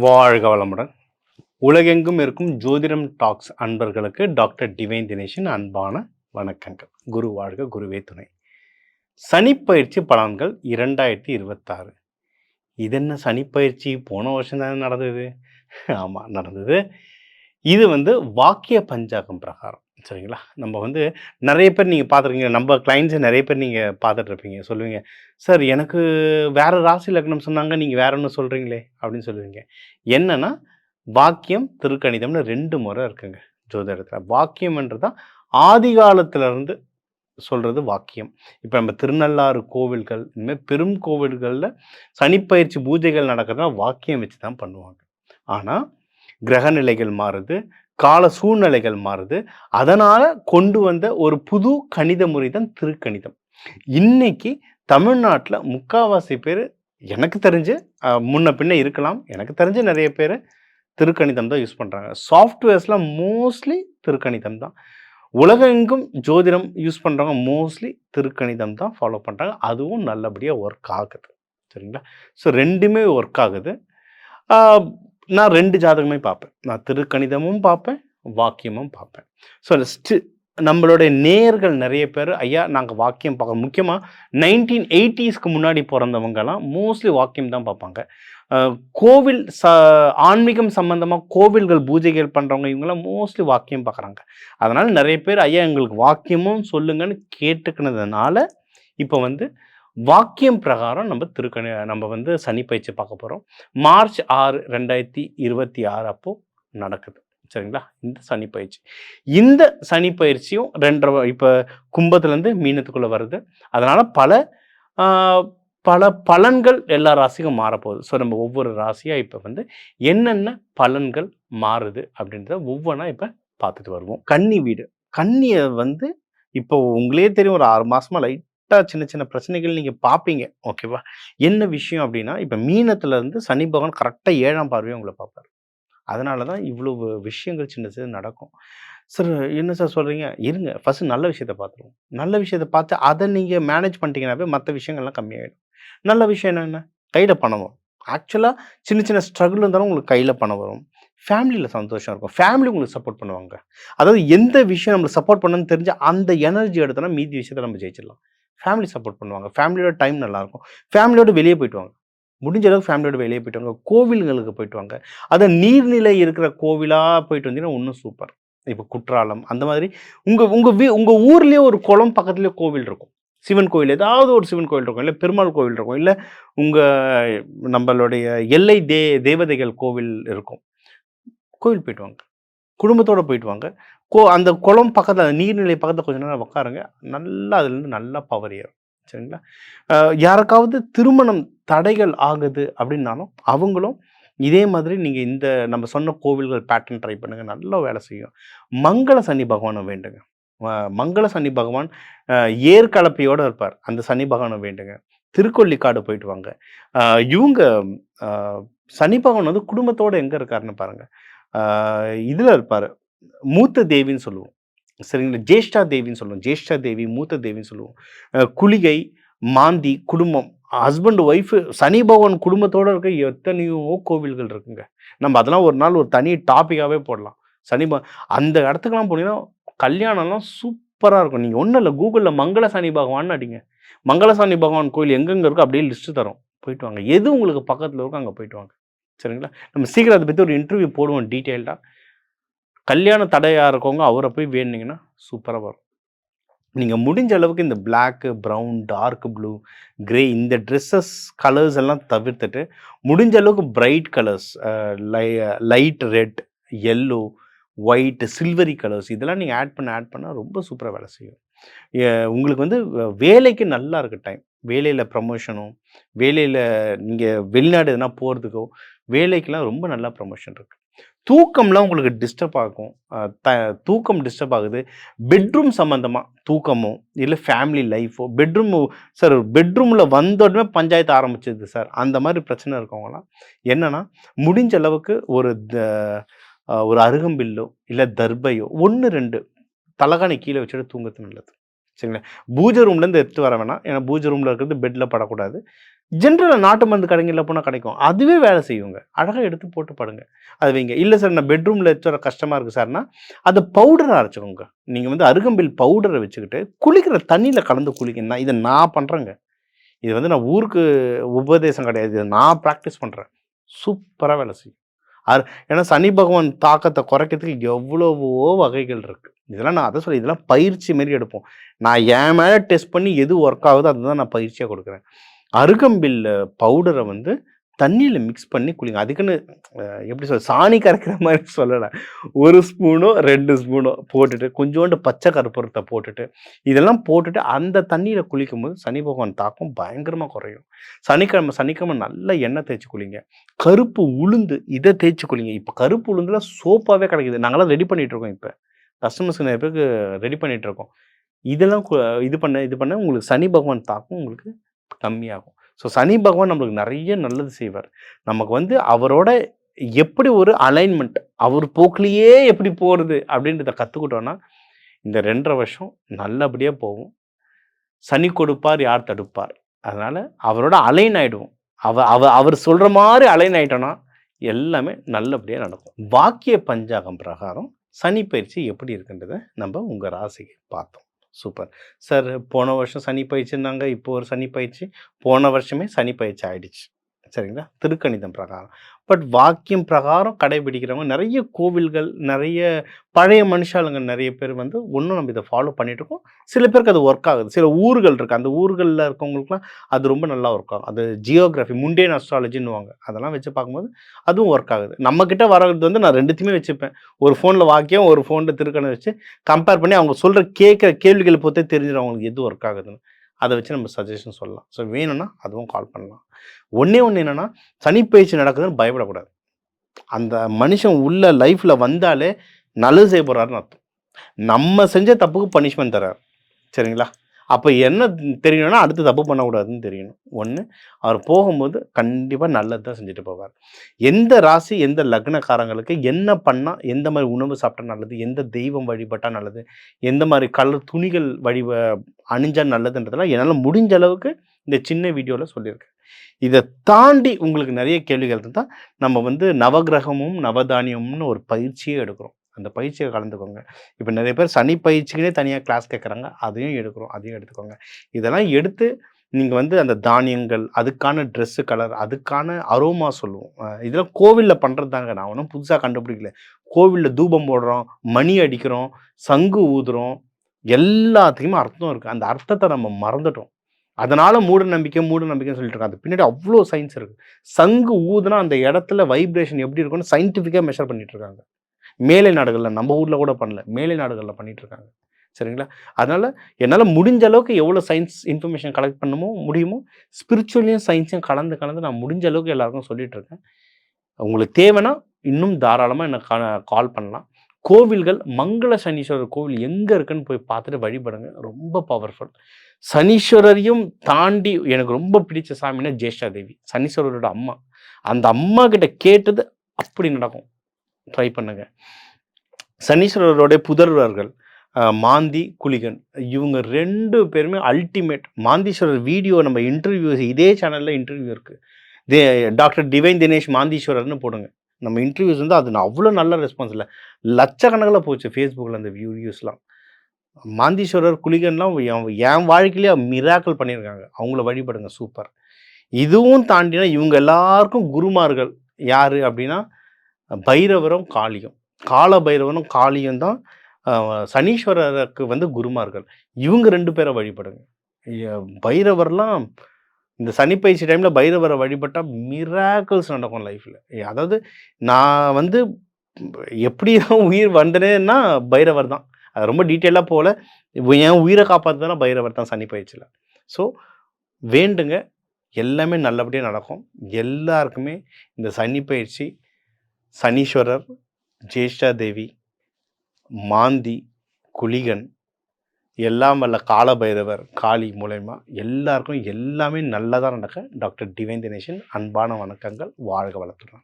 வாழ்க வளமுடன். உலகெங்கும் இருக்கும் ஜோதிடம் டாக்ஸ் அன்பர்களுக்கு டாக்டர் டிவைன் தினேஷின் அன்பான வணக்கங்கள். குரு வாழ்க, குருவே துணை. சனிப்பயிற்சி பலன்கள் 2026. இது என்ன சனிப்பயிற்சி? போன வருஷம் தானே நடந்தது. ஆமாம், நடந்தது. இது வாக்கிய பஞ்சாங்கம் பிரகாரம், சரிங்களா? நம்ம நிறைய பேர் நீங்கள் பார்த்துருக்கீங்க, நம்ம கிளைண்ட்ஸை நிறைய பேர் நீங்கள் பார்த்துட்ருப்பீங்க. சொல்லுவீங்க, சார் எனக்கு வேறு ராசி லக்னம் சொன்னாங்க, நீங்கள் வேற ஒன்று சொல்கிறீங்களே அப்படின்னு சொல்லுவீங்க. என்னென்னா, வாக்கியம் திருக்கணிதம்னு 2 முறை இருக்குங்க ஜோதிடத்தில். வாக்கியம்ன்றது தான் ஆதி காலத்திலேருந்து சொல்கிறது வாக்கியம். இப்போ நம்ம திருநள்ளாறு கோவில்கள், இனிமேல் பெரும் கோவில்களில் சனிப்பயிற்சி பூஜைகள் நடக்கிறதுனா வாக்கியம் வச்சு தான் பண்ணுவாங்க. ஆனால் கிரகநிலைகள் மாறுது, கால சூழ்நிலைகள் மாறுது. அதனால் கொண்டு வந்த ஒரு புது கணித முறை தான் திருக்கணிதம். இன்னைக்கு தமிழ்நாட்டில் முக்கால்வாசி பேர், எனக்கு தெரிஞ்சு முன்ன பின்ன இருக்கலாம், எனக்கு தெரிஞ்சு நிறைய பேர் திருக்கணிதம் தான் யூஸ் பண்ணுறாங்க. சாஃப்ட்வேர்ஸ்லாம் மோஸ்ட்லி திருக்கணிதம் தான். உலகெங்கும் ஜோதிடம் யூஸ் பண்ணுறவங்க மோஸ்ட்லி திருக்கணிதம் தான் ஃபாலோ பண்ணுறாங்க. அதுவும் நல்லபடியாக ஒர்க் ஆகுது, சரிங்களா? ஸோ 2மே ஒர்க் ஆகுது. நான் 2 ஜாதகமே பார்ப்பேன். நான் திருக்கணிதமும் பார்ப்பேன், வாக்கியமும் பார்ப்பேன். ஸோ நம்மளுடைய நேயர்கள் நிறைய பேர், ஐயா நாங்கள் வாக்கியம் பார்க்க, முக்கியமாக 1980ஸ்க்கு முன்னாடி பிறந்தவங்கலாம் மோஸ்ட்லி வாக்கியம் தான் பார்ப்பாங்க. கோவில் ஆன்மீகம் சம்பந்தமாக கோவில்கள் பூஜைகள் பண்ணுறவங்க இவங்கெல்லாம் மோஸ்ட்லி வாக்கியம் பார்க்குறாங்க. அதனால் நிறைய பேர், ஐயா எங்களுக்கு வாக்கியமும் சொல்லுங்கன்னு கேட்டுக்கினதுனால இப்போ வாக்கியம் பிரகாரம் நம்ம சனிப்பயிற்சி பார்க்க போகிறோம். மார்ச் 6, 2026 அப்போ நடக்குது, சரிங்களா? இந்த சனிப்பயிற்சி. இந்த சனிப்பயிற்சியும் 2.5 இப்போ கும்பத்துலேருந்து மீனத்துக்குள்ளே வருது. அதனால் பல பலன்கள் எல்லா ராசிக்கும் மாறப்போகுது. ஸோ நம்ம ஒவ்வொரு ராசியாக இப்போ என்னென்ன பலன்கள் மாறுது அப்படின்றத ஒவ்வொன்றா இப்போ பார்த்துட்டு வருவோம். கன்னி வீடு. கன்னியை இப்போ உங்களே தெரியும், ஒரு 6 மாதமாக லைட்டாக சின்ன சின்ன பிரச்சனைகள் நீங்கள் பார்ப்பீங்க, ஓகேவா? என்ன விஷயம் அப்படின்னா, இப்போ மீனத்துலேருந்து சனி பகவான் கரெக்டாக 7ஆம் பார்வையை உங்களை பார்ப்பார். அதனால தான் இவ்வளவு விஷயங்கள் சின்ன சின்ன நடக்கும். சார் என்ன சார் சொல்கிறீங்க? இருங்க, ஃபஸ்ட்டு நல்ல விஷயத்த பார்த்துருவோம். நல்ல விஷயத்த பார்த்து அதை நீங்கள் மேனேஜ் பண்ணிட்டீங்கன்னாவே மற்ற விஷயங்கள்லாம் கம்மியாகிடும். நல்ல விஷயம் என்னென்ன? கையில் பணம் வரும். ஆக்சுவலாக சின்ன சின்ன ஸ்ட்ரகிள் இருந்தாலும் உங்களுக்கு கையில் பணம் வரும். ஃபேமிலியில் சந்தோஷம் இருக்கும். ஃபேமிலி உங்களுக்கு சப்போர்ட் பண்ணுவாங்க. அதாவது எந்த விஷயம் நம்மளுக்கு சப்போர்ட் பண்ணணும்னு தெரிஞ்சு அந்த எனர்ஜி எடுத்தோன்னா மீதி விஷயத்தை நம்ம ஜெயிச்சிடலாம். ஃபேமிலி சப்போர்ட் பண்ணுவாங்க. ஃபேமிலியோட டைம் நல்லாயிருக்கும். ஃபேமிலியோடு வெளியே போய்ட்டு வாங்க. முடிஞ்ச அளவுக்கு ஃபேமிலியோட வெளியே போய்ட்டு வாங்க. கோவில்களுக்கு போய்ட்டு வாங்க. அதை நீர்நிலை இருக்கிற கோவிலாக போய்ட்டு வந்தீங்கன்னா இன்னும் சூப்பர். இப்போ குற்றாலம் அந்த மாதிரி உங்கள் ஊர்லேயே ஒரு குளம் பக்கத்துலேயே கோவில் இருக்கும். சிவன் கோயில், ஏதாவது ஒரு சிவன் கோயில் இருக்கும், இல்லை பெருமாள் கோவில் இருக்கும், இல்லை நம்மளுடைய எல்லை தேவதைகள் கோவில் இருக்கும். கோவில் போய்ட்டு வாங்க, குடும்பத்தோடு போய்ட்டு வாங்க. அந்த குளம் பக்கத்தில், நீர்நிலை பக்கத்தில் கொஞ்ச நேரம் உட்காருங்க. நல்லா அதுலேருந்து நல்லா பவர் ஏறும், சரிங்களா? யாருக்காவது திருமணம் தடைகள் ஆகுது அப்படின்னாலும் அவங்களும் இதே மாதிரி நீங்கள் நம்ம சொன்ன கோவில்கள் பேட்டர்ன் ட்ரை பண்ணுங்கள், நல்லா வேலை செய்யும். மங்கள சனி பகவானை வேண்டுங்க. மங்கள சனி பகவான் ஏற்கலப்பையோடு இருப்பார். அந்த சனி பகவானை வேண்டுங்க. திருக்கொள்ளிக்காடு போயிட்டு வாங்க. இவங்க சனி பகவான் குடும்பத்தோடு எங்கே இருக்காருன்னு பாருங்கள். இதில் இருப்பார், மூத்த தேவின்னு சொல்லுவோம், சரிங்களா? ஜேஷ்டா தேவின்னு சொல்லுவோம். ஜேஷ்டா தேவி, மூத்த தேவின்னு சொல்லுவோம். குளிகை, மாந்தி, குடும்பம், ஹஸ்பண்ட் ஒய்ஃபு, சனி பகவான் குடும்பத்தோடு இருக்க எத்தனையோ கோவில்கள் இருக்குங்க. நம்ம அதெல்லாம் ஒரு நாள் ஒரு தனி டாப்பிக்காகவே போடலாம். அந்த இடத்துக்கெல்லாம் போனீங்கன்னா கல்யாணம்லாம் சூப்பராக இருக்கும். நீங்கள் ஒன்றும் இல்லை, கூகுளில் மங்கள சனி பகவான் அடிங்க. மங்கள சனி பகவான் கோயில் எங்கெங்கே இருக்கோ அப்படியே லிஸ்ட்டு தரும். போயிட்டு வாங்க. எது உங்களுக்கு பக்கத்தில் இருக்கோ அங்கே போயிட்டு வாங்க, சரிங்களா? நம்ம சீக்கிரம் அதை பற்றி ஒரு இன்டர்வியூ போடுவோம் டீட்டெயில்டாக. கல்யாண தடையாக இருக்கவங்க அவரை போய் வேணுனீங்கன்னா சூப்பராக வரும். நீங்கள் முடிஞ்ச அளவுக்கு இந்த black, brown, dark blue, grey இந்த ட்ரெஸ்ஸஸ் கலர்ஸ் எல்லாம் தவிர்த்துட்டு முடிஞ்ச அளவுக்கு bright colours, light red, yellow, white, silvery colours இதெல்லாம் நீங்கள் ஆட் பண்ண ரொம்ப சூப்பராக வேலை செய்யும். உங்களுக்கு வேலைக்கு நல்லா இருக்குது டைம். வேலையில் ப்ரமோஷனும், வேலையில் நீங்கள் வெளிநாடு எதுனா போகிறதுக்கோ, வேலைக்கெலாம் ரொம்ப நல்லா ப்ரமோஷன் இருக்குது. தூக்கம்லாம் உங்களுக்கு டிஸ்டர்ப் ஆகும். தூக்கம் டிஸ்டர்ப் ஆகுது. பெட்ரூம் சம்மந்தமாக தூக்கமோ, இல்லை ஃபேமிலி லைஃபோ, சார் பெட்ரூமில் வந்தோடனே பஞ்சாயத்து ஆரம்பிச்சிது சார், அந்த மாதிரி பிரச்சனை இருக்கவங்களாம் என்னென்னா, முடிஞ்ச அளவுக்கு ஒரு அருகம்பில்லோ இல்லை தர்பையோ 1, 2 தலகாணி கீழே வச்சுட்டு தூங்குறது நல்லது, சரிங்களா? பூஜை ரூம்லேருந்து எடுத்து வர வேணாம். ஏன்னா பூஜை ரூமில் இருக்கிறது பெட்டில் படக்கூடாது. ஜென்ரலாக நாட்டு மருந்து கடைங்களில் போனால் கிடைக்கும். அதுவே வேலை செய்யுங்க. அழகாக எடுத்து போட்டு படுங்க. அது வைங்க. இல்லை சார் நான் பெட்ரூமில் வச்சுற கஷ்டமாக இருக்குது சார்னா, அதை பவுடரை அரைச்சிக்கோங்க. நீங்கள் வந்து அருகம்பில் பவுடரை வச்சுக்கிட்டு குளிக்கிற தண்ணியில் கலந்து குளிக்கணும். இதை நான் பண்ணுறேங்க. இது வந்து நான் ஊருக்கு உபதேசம் கிடையாது. இதை நான் ப்ராக்டிஸ் பண்ணுறேன். சூப்பராக வேலை செய்யும். ஏன்னா சனி பகவான் தாக்கத்தை குறைக்கிறதுக்கு எவ்வளவோ வகைகள் இருக்குது. இதெல்லாம் நான் அதை சொல்லி இதெல்லாம் பயிற்சி மாரி எடுப்போம். நான் என் மேலே டெஸ்ட் பண்ணி எது ஒர்க் ஆகுதோ அதுதான் நான் பயிற்சியாக கொடுக்குறேன். அருகம்பில் பவுடரை வந்து தண்ணியில் மிக்ஸ் பண்ணி குளிங்க. அதுக்குன்னு எப்படி சொல்ல சாணி கரைக்கிற மாதிரி சொல்லலை. 1 ஸ்பூனோ 2 ஸ்பூனோ போட்டுட்டு கொஞ்சோண்டு பச்சை கற்பூரத்தை போட்டுட்டு இதெல்லாம் போட்டுட்டு அந்த தண்ணியில் குளிக்கும்போது சனி பகவான் தாக்கம் பயங்கரமாக குறையும். சனிக்கிழமை நல்லா எண்ணெய் தேய்ச்சி குளிங்க. கருப்பு உளுந்து இதை தேய்ச்சி குளிங்க. இப்போ கருப்பு உளுந்துல சோப்பாகவே கிடைக்குது. நாங்களாம் ரெடி பண்ணிகிட்ருக்கோம். இப்போ கஸ்டமர்ஸ்க்கு நிறைய பேருக்கு ரெடி பண்ணிகிட்ருக்கோம். இதெல்லாம் இது பண்ண உங்களுக்கு சனி பகவான் தாக்கம் உங்களுக்கு கம்மியாகும். ஸோ சனி பகவான் நம்மளுக்கு நிறைய நல்லது செய்வார். நமக்கு வந்து அவரோட எப்படி ஒரு அலைன்மெண்ட், அவர் போக்கிலேயே எப்படி போகிறது அப்படின்றத கற்றுக்கிட்டோன்னா இந்த 2.5 வருஷம் நல்லபடியாக போகும். சனி கொடுப்பார் யார் தடுப்பார். அதனால் அவரோட அலைன் ஆகிடுவோம். அவர் சொல்கிற மாதிரி அலைன் ஆகிட்டோன்னா எல்லாமே நல்லபடியாக நடக்கும். வாக்கிய பஞ்சாங்கம் பிரகாரம் சனி பயிற்சி எப்படி இருக்குன்றதை நம்ம உங்கள் ராசிக்கு பார்த்தோம். Super sir. போன வருஷம் சனி பயிற்சின்னாங்க. இப்போ ஒரு சனி பயிற்சி. போன வருஷமே சனி பயிற்சி ஆயிடுச்சு. சரிங்களா? திருக்கணிதம் பிரகாரம். பட் வாக்கியம் பிரகாரம் கடைபிடிக்கிறவங்க நிறைய கோவில்கள், நிறைய பழைய மனுஷாளுங்க நிறைய பேர் வந்து ஒன்றும் நம்ம இதை ஃபாலோ பண்ணிகிட்ருக்கோம். சில பேருக்கு அது ஒர்க் ஆகுது. சில ஊர்கள் இருக்குது. அந்த ஊர்களில் இருக்கவங்களுக்குலாம் அது ரொம்ப நல்லா ஒர்க் ஆகும். அது ஜியோகிராஃபி முண்டேன் அஸ்ட்ராலஜின்னுவாங்க. அதெல்லாம் வச்சு பார்க்கும்போது அதுவும் ஒர்க் ஆகுது. நம்மக்கிட்ட வர்றது வந்து நான் 2த்தையுமே வச்சுப்பேன். ஒரு ஃபோனில் வாக்கியம், ஒரு ஃபோனில் திருக்கணிதம் வச்சு கம்பேர் பண்ணி அவங்க சொல்கிற கேட்குற கேள்விகளை பொறுத்தே தெரிஞ்சிடும் அவங்களுக்கு எது ஒர்க் ஆகுதுன்னு. அதை வச்சு நம்ம சஜஷன் சொல்லலாம். ஸோ வேணும்னா அதுவும் கால் பண்ணலாம். ஒன்று என்னென்னா சனிப்பயிற்சி நடக்குதுன்னு பயப்படக்கூடாது. அந்த மனுஷன் உள்ள லைஃப்பில் வந்தாலே நல்லது செய்ய போகிறாருன்னு அர்த்தம். நம்ம செஞ்ச தப்புக்கு பனிஷ்மெண்ட் தர்றார். சரிங்களா? அப்போ என்ன தெரியணும்னா அடுத்து தப்பு பண்ணக்கூடாதுன்னு தெரியணும். ஒன்று அவர் போகும்போது கண்டிப்பாக நல்லது தான் செஞ்சுட்டு போவார். எந்த ராசி எந்த லக்னக்காரங்களுக்கு என்ன பண்ணால், எந்த மாதிரி உணவு சாப்பிட்டா நல்லது, எந்த தெய்வம் வழிபட்டால் நல்லது, எந்த மாதிரி கலர் துணிகள் அணிஞ்சால் நல்லதுன்றதெல்லாம் என்னால் முடிஞ்ச அளவுக்கு இந்த சின்ன வீடியோவில் சொல்லியிருக்கேன். இதை தாண்டி உங்களுக்கு நிறைய கேள்விகள் இருந்தால் நம்ம வந்து நவகிரகமும் நவதானியமும்னு ஒரு பயிற்சியே எடுக்கிறோம். அந்த பயிற்சியை கலந்துக்கோங்க. இப்போ நிறைய பேர் சனி பயிற்சிக்குனே தனியாக கிளாஸ் கேட்குறாங்க. அதையும் எடுக்கிறோம். அதையும் எடுத்துக்கோங்க. இதெல்லாம் எடுத்து நீங்கள் வந்து அந்த தானியங்கள், அதுக்கான ட்ரெஸ்ஸு கலர், அதுக்கான அரோமா சொல்லுவோம். இதெல்லாம் கோவிலில் பண்ணுறது தாங்க. நான் ஒன்றும் புதுசாக கண்டுபிடிக்கல. கோவிலில் தூபம் போடுறோம், மணி அடிக்கிறோம், சங்கு ஊதுறோம், எல்லாத்துக்குமே அர்த்தம் இருக்குது. அந்த அர்த்தத்தை நம்ம மறந்துட்டோம். அதனால் மூட நம்பிக்கைன்னு சொல்லிட்டு இருக்காங்க. அது பின்னாடி அவ்வளோ சயின்ஸ் இருக்குது. சங்கு ஊதுனா அந்த இடத்துல வைப்ரேஷன் எப்படி இருக்குன்னு சயின்டிஃபிக்காக மெஷர் பண்ணிட்டு இருக்காங்க. மேலை நாடுகளில், நம்ம ஊரில் கூட பண்ணல, மேலை நாடுகளில் பண்ணிட்டு இருக்காங்க. சரிங்களா? அதனால் என்னால் முடிஞ்ச அளவுக்கு எவ்வளோ சயின்ஸ் இன்ஃபர்மேஷன் கலெக்ட் முடியுமோ ஸ்பிரிச்சுவலையும் சயின்ஸையும் கலந்து நான் முடிஞ்ச அளவுக்கு எல்லாருக்கும் சொல்லிட்டு இருக்கேன். உங்களுக்கு தேவைன்னா இன்னும் தாராளமாக எனக்கு கால் பண்ணலாம். கோவில்கள் மங்கள சனீஸ்வரர் கோவில் எங்கே இருக்குன்னு போய் பார்த்துட்டு வழிபடுங்க. ரொம்ப பவர்ஃபுல். சனீஸ்வரரையும் தாண்டி எனக்கு ரொம்ப பிடிச்ச சாமின்னா ஜேஷ்டா தேவி, சனீஸ்வரரோட அம்மா. அந்த அம்மா கிட்ட கேட்டது அப்படி நடக்கும். ட்ரை பண்ணுங்க. சனீஸ்வரருடைய புதல்வர்கள் மாந்தி, குளிகன், இவங்க 2 பேருமே அல்டிமேட். மாந்தீஸ்வரர் வீடியோ நம்ம இன்டர்வியூ இதே சேனலில் இன்டர்வியூ இருக்குது. டாக்டர் டிவைன் தினேஷ் மாந்தீஸ்வரர்னு போடுங்க. நம்ம இன்டர்வியூஸ் வந்து அது அவ்வளோ நல்ல ரெஸ்பான்ஸ் இல்லை. லட்சக்கணக்கில் போச்சு ஃபேஸ்புக்கில் அந்த வீடியோஸ்லாம். மாந்தீஸ்வரர், குளிகன்லாம் என் வாழ்க்கையிலே மிராக்கிள் பண்ணியிருக்காங்க. அவங்கள வழிபடுங்க. சூப்பர். இதுவும் தாண்டினா இவங்க எல்லாருக்கும் குருமார்கள் யார் அப்படின்னா பைரவரும் காளியும். கால பைரவனும் காளியும் தான் சனீஸ்வரருக்கு வந்து குருமார்கள். இவங்க 2 பேரை வழிபடுங்க. பைரவர்லாம் இந்த சனிப்பயிற்சி டைமில் பைரவரை வழிபட்டால் மிராக்கிள்ஸ் நடக்கும் லைஃப்பில். அதாவது நான் வந்து எப்படி தான் உயிர் வந்தனேன்னா பைரவர் தான். அது ரொம்ப டீட்டெயிலாக போகல. என் உயிரை காப்பாற்றுனா பைரவர் தான் சனிப்பயிற்சியில். ஸோ வேண்டுங்க, எல்லாமே நல்லபடியாக நடக்கும். எல்லாருக்குமே இந்த சனிப்பயிற்சி சனீஸ்வரர், ஜேஷ்டா தேவி, மாந்தி, குளிகன், எல்லாம் வல்ல கால பைரவர், காளி மூலயமா எல்லாருக்கும் எல்லாமே நல்லதாக நடக்க டாக்டர் டிவைன் தினேஷின் அன்பான வணக்கங்கள். வாழ்க வளத்துடன்.